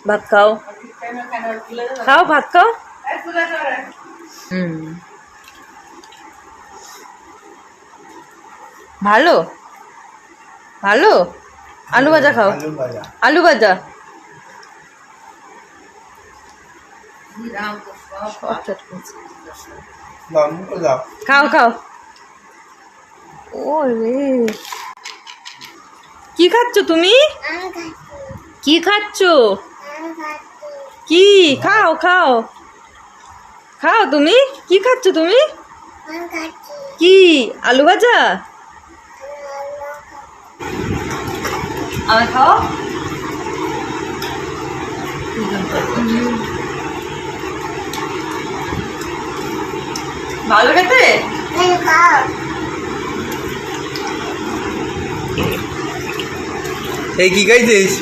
ভাত খাও, খাও ভাত খাও। ভালো ভালো। আলু ভাজা খাও, আলু ভাজা। খাও খাও। ও রে, কি খাচ্ছ তুমি? কি খাচ্ছ? কি খাও খাও খাও। তুমি কি খাচ্ছ? তুমি কি? আলু ভাজা। আর খাও। ভালো খেতে। এই কি খাইছিস?